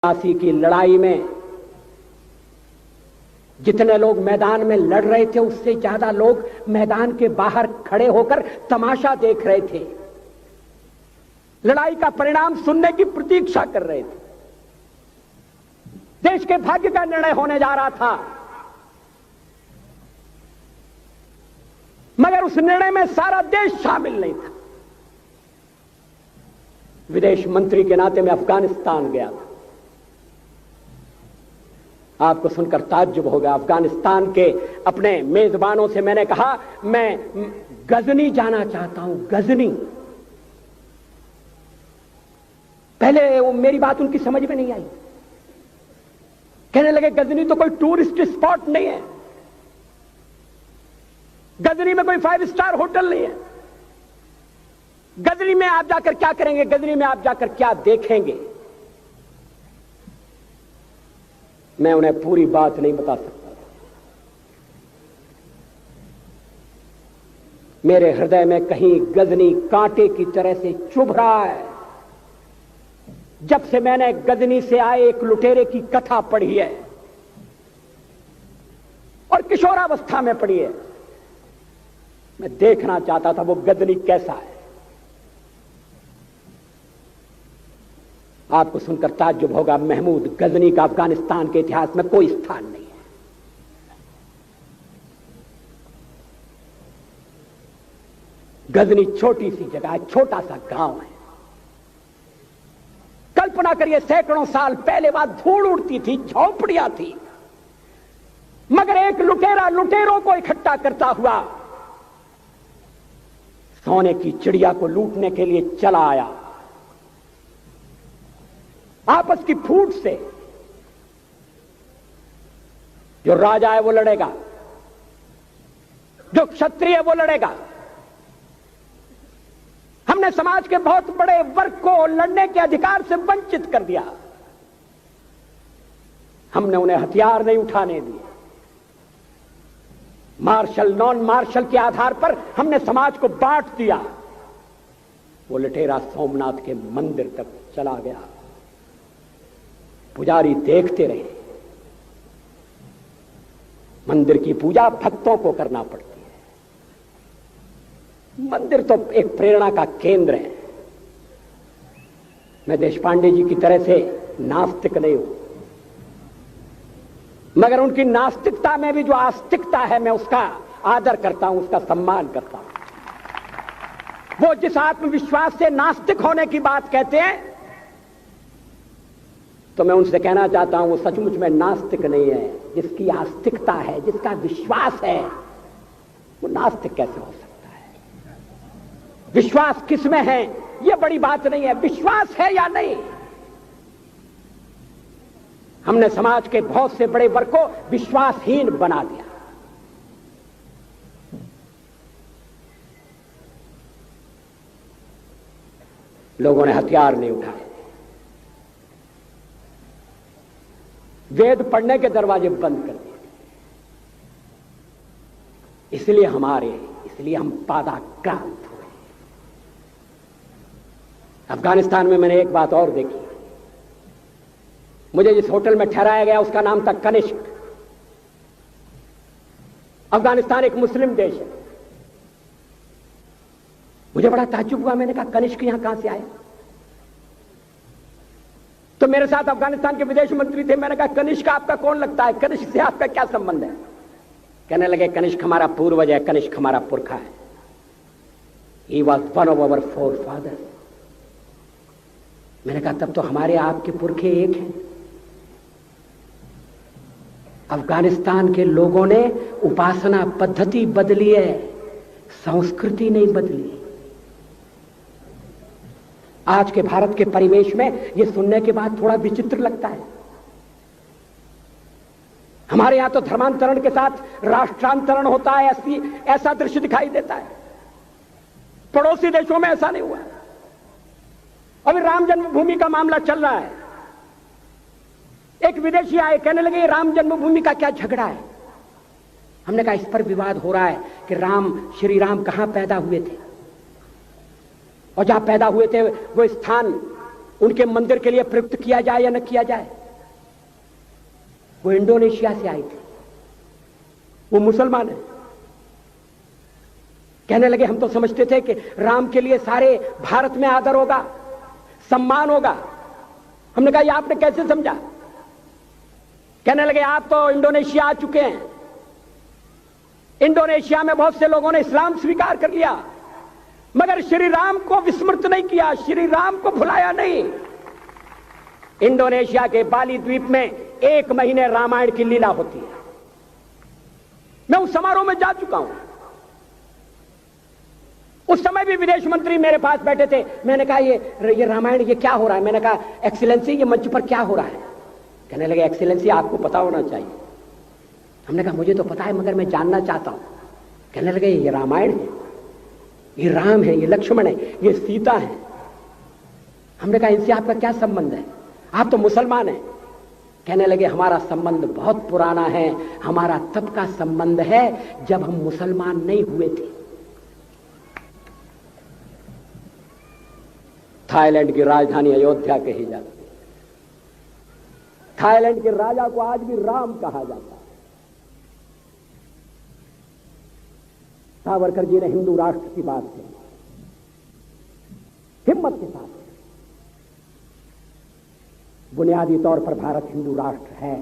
फांसी की लड़ाई में जितने लोग मैदान में लड़ रहे थे उससे ज्यादा लोग मैदान के बाहर खड़े होकर तमाशा देख रहे थे, लड़ाई का परिणाम सुनने की प्रतीक्षा कर रहे थे। देश के भाग्य का निर्णय होने जा रहा था, मगर उस निर्णय में सारा देश शामिल नहीं था। विदेश मंत्री के नाते मैं अफगानिस्तान गया था। आपको सुनकर ताज्जुब होगा, अफगानिस्तान के अपने मेजबानों से मैंने कहा मैं गजनी जाना चाहता हूं, गजनी। पहले वो मेरी बात उनकी समझ में नहीं आई, कहने लगे गजनी तो कोई टूरिस्ट स्पॉट नहीं है, गजनी में कोई 5 स्टार होटल नहीं है, गजनी में आप जाकर क्या करेंगे, गजनी में आप जाकर क्या देखेंगे। मैं उन्हें पूरी बात नहीं बता सकता। मेरे हृदय में कहीं गजनी कांटे की तरह से चुभ रहा है। जब से मैंने गजनी से आए एक लुटेरे की कथा पढ़ी है और किशोरावस्था में पढ़ी है, मैं देखना चाहता था वो गजनी कैसा है। आपको सुनकर ताज्जुब होगा, महमूद गजनी का अफगानिस्तान के इतिहास में कोई स्थान नहीं है। गजनी छोटी सी जगह है, छोटा सा गांव है। कल्पना करिए, सैकड़ों साल पहले वहां धूल उड़ती थी, झोंपड़ियां थी, मगर एक लुटेरा लुटेरों को इकट्ठा करता हुआ सोने की चिड़िया को लूटने के लिए चला आया। आपस की फूट से जो राजा है वो लड़ेगा, जो क्षत्रिय है वो लड़ेगा। हमने समाज के बहुत बड़े वर्ग को लड़ने के अधिकार से वंचित कर दिया। हमने उन्हें हथियार नहीं उठाने दिए। मार्शल नॉन मार्शल के आधार पर हमने समाज को बांट दिया। वो लुटेरा सोमनाथ के मंदिर तक चला गया। पुजारी देखते रहे। मंदिर की पूजा भक्तों को करना पड़ती है। मंदिर तो एक प्रेरणा का केंद्र है। मैं देशपांडे जी की तरह से नास्तिक नहीं हूं, मगर उनकी नास्तिकता में भी जो आस्तिकता है मैं उसका आदर करता हूं, उसका सम्मान करता हूं। वो जिस आत्मविश्वास से नास्तिक होने की बात कहते हैं, तो मैं उनसे कहना चाहता हूं वो सचमुच में नास्तिक नहीं है। जिसकी आस्तिकता है, जिसका विश्वास है, वो नास्तिक कैसे हो सकता है। विश्वास किसमें है यह बड़ी बात नहीं है, विश्वास है या नहीं। हमने समाज के बहुत से बड़े वर्ग को विश्वासहीन बना दिया। लोगों ने हथियार नहीं उठाए, वेद पढ़ने के दरवाजे बंद कर दिए। इसलिए हम पादाक्रांत हुए। अफगानिस्तान में मैंने एक बात और देखी। मुझे जिस होटल में ठहराया गया उसका नाम था कनिष्क। अफगानिस्तान एक मुस्लिम देश है। मुझे बड़ा ताज्जुब हुआ, मैंने कहा कनिष्क यहां कहां से आया। तो मेरे साथ अफगानिस्तान के विदेश मंत्री थे। मैंने कहा कनिष्क आपका कौन लगता है, कनिष्क से आपका क्या संबंध है। कहने लगे कनिष्क हमारा पूर्वज है, कनिष्क हमारा पुरखा है। He was one of our forefathers. मैंने कहा तब तो हमारे आपके पुरखे एक हैं। अफगानिस्तान के लोगों ने उपासना पद्धति बदली है, संस्कृति नहीं बदली। आज के भारत के परिवेश में यह सुनने के बाद थोड़ा विचित्र लगता है। हमारे यहां तो धर्मांतरण के साथ राष्ट्रांतरण होता है, ऐसा दृश्य दिखाई देता है। पड़ोसी देशों में ऐसा नहीं हुआ। अभी राम जन्मभूमि का मामला चल रहा है। एक विदेशी आए, कहने लगे राम जन्मभूमि का क्या झगड़ा है। हमने कहा इस पर विवाद हो रहा है कि श्री राम कहां पैदा हुए थे, और जहां पैदा हुए थे वो स्थान उनके मंदिर के लिए प्रयुक्त किया जाए या न किया जाए। वो इंडोनेशिया से आई थी, वो मुसलमान है। कहने लगे हम तो समझते थे कि राम के लिए सारे भारत में आदर होगा, सम्मान होगा। हमने कहा ये आपने कैसे समझा? कहने लगे आप तो इंडोनेशिया आ चुके हैं, इंडोनेशिया में बहुत से लोगों ने इस्लाम स्वीकार कर लिया, मगर श्री राम को विस्मृत नहीं किया, श्री राम को भुलाया नहीं। इंडोनेशिया के बाली द्वीप में 1 महीने रामायण की लीला होती है। मैं उस समारोह में जा चुका हूं। उस समय भी विदेश मंत्री मेरे पास बैठे थे। मैंने कहा ये रामायण ये क्या हो रहा है? मैंने कहा एक्सीलेंसी ये मंच पर क्या हो रहा है? कहने लगे एक्सीलेंसी आपको पता होना चाहिए। हमने कहा मुझे तो पता है मगर मैं जानना चाहता हूं। कहने लगे ये रामायण है, ये राम है, ये लक्ष्मण है, ये सीता है। हमने कहा इनसे आपका क्या संबंध है? आप तो मुसलमान हैं। कहने लगे हमारा संबंध बहुत पुराना है, हमारा तब का संबंध है जब हम मुसलमान नहीं हुए थे। थाईलैंड की राजधानी अयोध्या कही जाती है। थाईलैंड के राजा को आज भी राम कहा जाता है। सावरकर जी ने हिंदू राष्ट्र की बात की, हिम्मत के साथ। बुनियादी तौर पर भारत हिंदू राष्ट्र है।